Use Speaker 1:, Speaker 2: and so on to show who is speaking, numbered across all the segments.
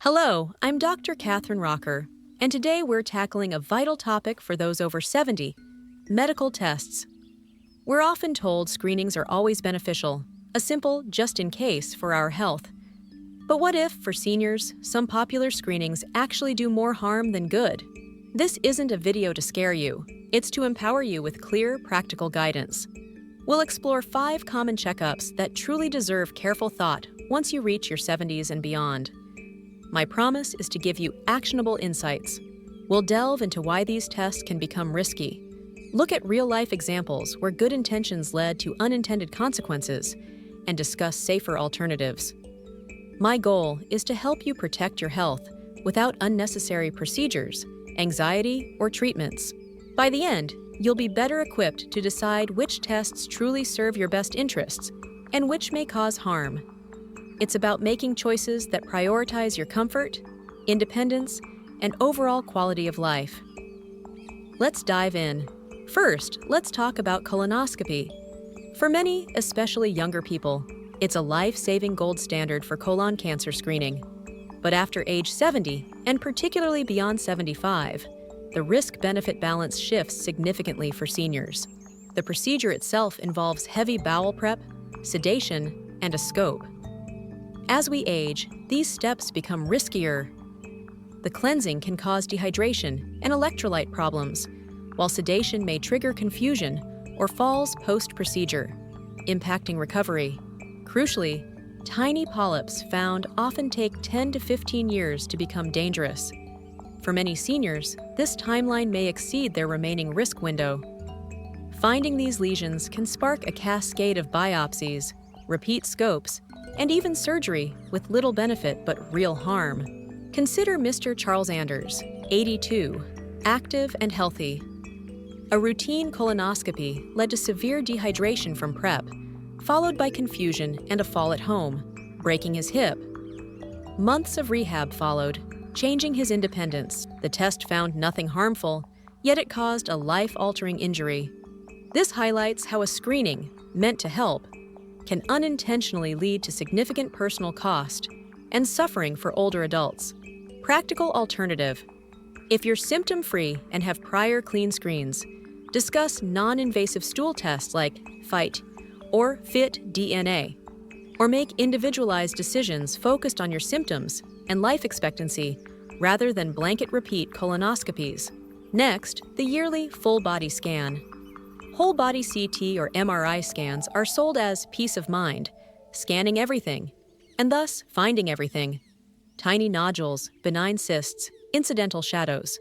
Speaker 1: Hello, I'm Dr. Catherine Rocker, and today we're tackling a vital topic for those over 70, medical tests. We're often told screenings are always beneficial, a simple just in case for our health. But what if, for seniors, some popular screenings actually do more harm than good? This isn't a video to scare you, it's to empower you with clear, practical guidance. We'll explore 5 common checkups that truly deserve careful thought once you reach your 70s and beyond. My promise is to give you actionable insights. We'll delve into why these tests can become risky, look at real-life examples where good intentions led to unintended consequences, and discuss safer alternatives. My goal is to help you protect your health without unnecessary procedures, anxiety, or treatments. By the end, you'll be better equipped to decide which tests truly serve your best interests and which may cause harm. It's about making choices that prioritize your comfort, independence, and overall quality of life. Let's dive in. First, let's talk about colonoscopy. For many, especially younger people, it's a life-saving gold standard for colon cancer screening. But after age 70, and particularly beyond 75, the risk-benefit balance shifts significantly for seniors. The procedure itself involves heavy bowel prep, sedation, and a scope. As we age, these steps become riskier. The cleansing can cause dehydration and electrolyte problems, while sedation may trigger confusion or falls post-procedure, impacting recovery. Crucially, tiny polyps found often take 10 to 15 years to become dangerous. For many seniors, this timeline may exceed their remaining risk window. Finding these lesions can spark a cascade of biopsies, repeat scopes, and even surgery with little benefit but real harm. Consider Mr. Charles Anders, 82, active and healthy. A routine colonoscopy led to severe dehydration from prep, followed by confusion and a fall at home, breaking his hip. Months of rehab followed, changing his independence. The test found nothing harmful, yet it caused a life-altering injury. This highlights how a screening, meant to help, can unintentionally lead to significant personal cost and suffering for older adults. Practical alternative. If you're symptom-free and have prior clean screens, discuss non-invasive stool tests like FITE or FIT-DNA, or make individualized decisions focused on your symptoms and life expectancy rather than blanket repeat colonoscopies. Next, the yearly full-body scan. Whole-body CT or MRI scans are sold as peace of mind, scanning everything, and thus finding everything. Tiny nodules, benign cysts, incidental shadows.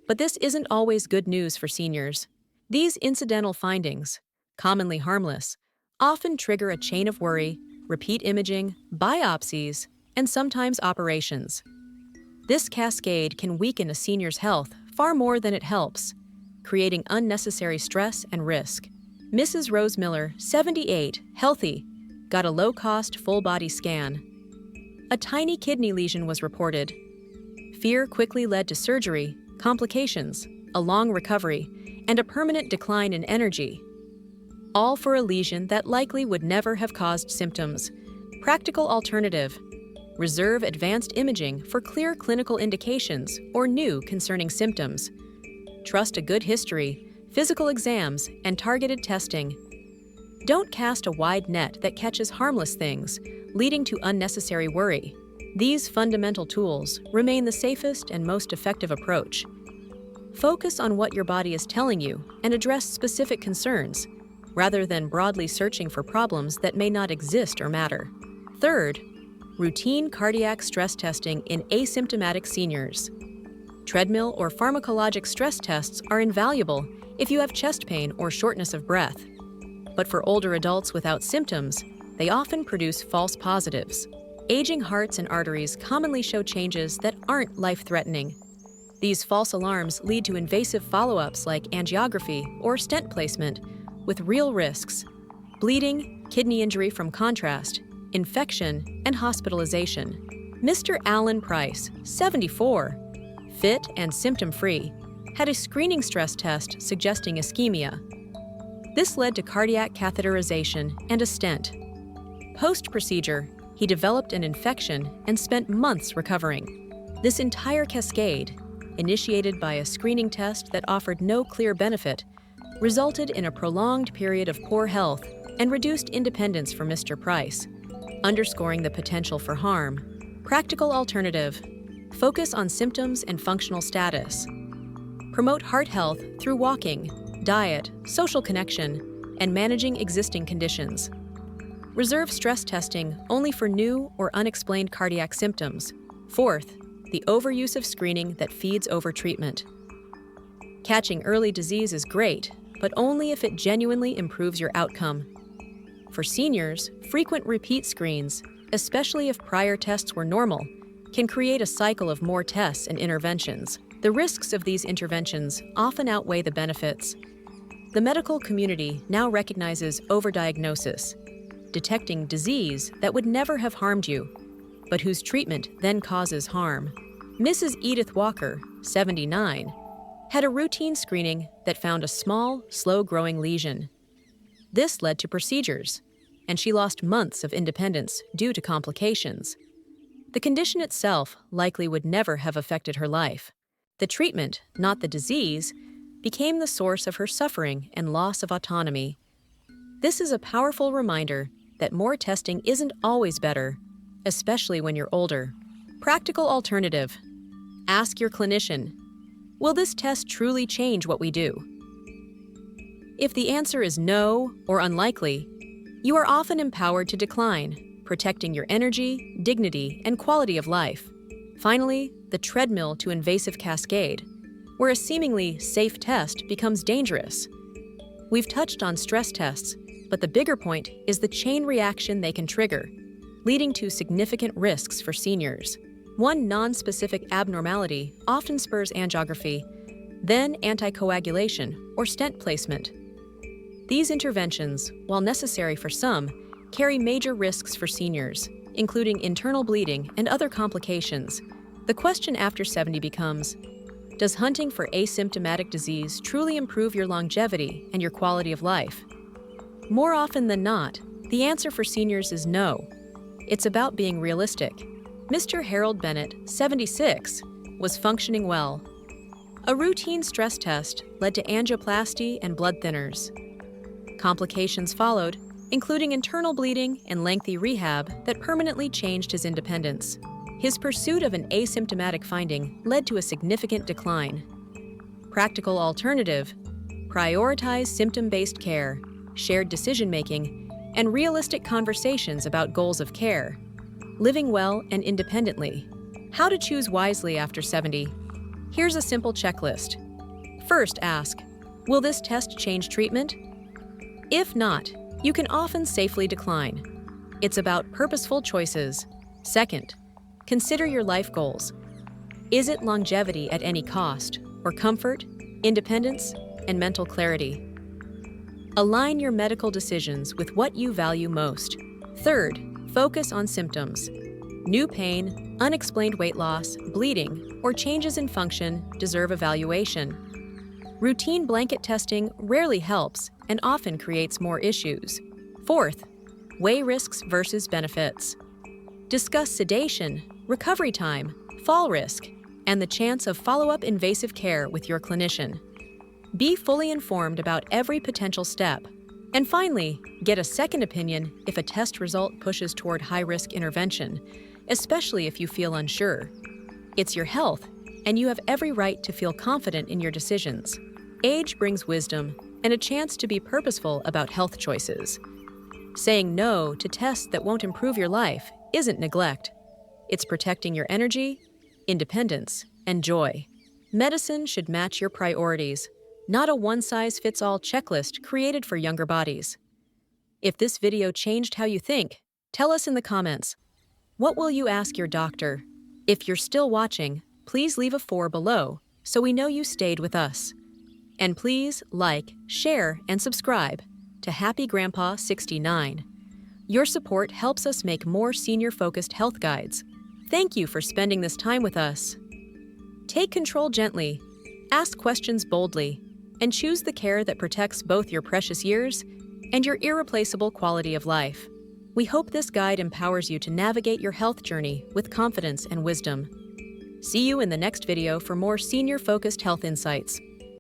Speaker 1: But this isn't always good news for seniors. These incidental findings, commonly harmless, often trigger a chain of worry, repeat imaging, biopsies, and sometimes operations. This cascade can weaken a senior's health far more than it helps, creating unnecessary stress and risk. Mrs. Rose Miller, 78, healthy, got a low-cost full-body scan. A tiny kidney lesion was reported. Fear quickly led to surgery, complications, a long recovery, and a permanent decline in energy. All for a lesion that likely would never have caused symptoms. Practical alternative. Reserve advanced imaging for clear clinical indications or new concerning symptoms. Trust a good history, physical exams, and targeted testing. Don't cast a wide net that catches harmless things, leading to unnecessary worry. These fundamental tools remain the safest and most effective approach. Focus on what your body is telling you and address specific concerns, rather than broadly searching for problems that may not exist or matter. Third, routine cardiac stress testing in asymptomatic seniors. Treadmill or pharmacologic stress tests are invaluable if you have chest pain or shortness of breath. But for older adults without symptoms, they often produce false positives. Aging hearts and arteries commonly show changes that aren't life-threatening. These false alarms lead to invasive follow-ups like angiography or stent placement, with real risks: bleeding, kidney injury from contrast, infection, and hospitalization. Mr. Alan Price, 74, fit and symptom-free, had a screening stress test suggesting ischemia. This led to cardiac catheterization and a stent. Post-procedure, He developed an infection and spent months recovering. This entire cascade, initiated by a screening test that offered no clear benefit, resulted in a prolonged period of poor health and reduced independence for Mr. Price, underscoring the potential for harm. Practical alternative: focus on symptoms and functional status. Promote heart health through walking, diet, social connection, and managing existing conditions. Reserve stress testing only for new or unexplained cardiac symptoms. Fourth, the overuse of screening that feeds over-treatment. Catching early disease is great, but only if it genuinely improves your outcome. For seniors, frequent repeat screens, especially if prior tests were normal, can create a cycle of more tests and interventions. The risks of these interventions often outweigh the benefits. The medical community now recognizes overdiagnosis, detecting disease that would never have harmed you, but whose treatment then causes harm. Mrs. Edith Walker, 79, had a routine screening that found a small, slow-growing lesion. This led to procedures, and she lost months of independence due to complications. The condition itself likely would never have affected her life. The treatment, not the disease, became the source of her suffering and loss of autonomy. This is a powerful reminder that more testing isn't always better, especially when you're older. Practical alternative: ask your clinician, will this test truly change what we do? If the answer is no or unlikely, you are often empowered to decline, protecting your energy, dignity, and quality of life. Finally, the treadmill to invasive cascade, where a seemingly safe test becomes dangerous. We've touched on stress tests, but the bigger point is the chain reaction they can trigger, leading to significant risks for seniors. One non-specific abnormality often spurs angiography, then anticoagulation or stent placement. These interventions, while necessary for some, carry major risks for seniors, including internal bleeding and other complications. The question after 70 becomes, does hunting for asymptomatic disease truly improve your longevity and your quality of life? More often than not, the answer for seniors is no. It's about being realistic. Mr. Harold Bennett, 76, was functioning well. A routine stress test led to angioplasty and blood thinners. Complications followed, including internal bleeding and lengthy rehab that permanently changed his independence. His pursuit of an asymptomatic finding led to a significant decline. Practical alternative: prioritize symptom-based care, shared decision-making, and realistic conversations about goals of care. Living well and independently. How to choose wisely after 70. Here's a simple checklist. First, ask, will this test change treatment? If not, you can often safely decline. It's about purposeful choices. Second, consider your life goals. Is it longevity at any cost, or comfort, independence, and mental clarity? Align your medical decisions with what you value most. Third, focus on symptoms. New pain, unexplained weight loss, bleeding, or changes in function deserve evaluation. Routine blanket testing rarely helps and often creates more issues. Fourth, weigh risks versus benefits. Discuss sedation, recovery time, fall risk, and the chance of follow-up invasive care with your clinician. Be fully informed about every potential step. And finally, get a second opinion if a test result pushes toward high-risk intervention, especially if you feel unsure. It's your health, and you have every right to feel confident in your decisions. Age brings wisdom and a chance to be purposeful about health choices. Saying no to tests that won't improve your life isn't neglect. It's protecting your energy, independence, and joy. Medicine should match your priorities, not a one-size-fits-all checklist created for younger bodies. If this video changed how you think, tell us in the comments. What will you ask your doctor? If you're still watching, please leave a 4 below so we know you stayed with us. And please like, share, and subscribe to Happy Grandpa 69. Your support helps us make more senior-focused health guides. Thank you for spending this time with us. Take control gently, ask questions boldly, and choose the care that protects both your precious years and your irreplaceable quality of life. We hope this guide empowers you to navigate your health journey with confidence and wisdom. See you in the next video for more senior-focused health insights.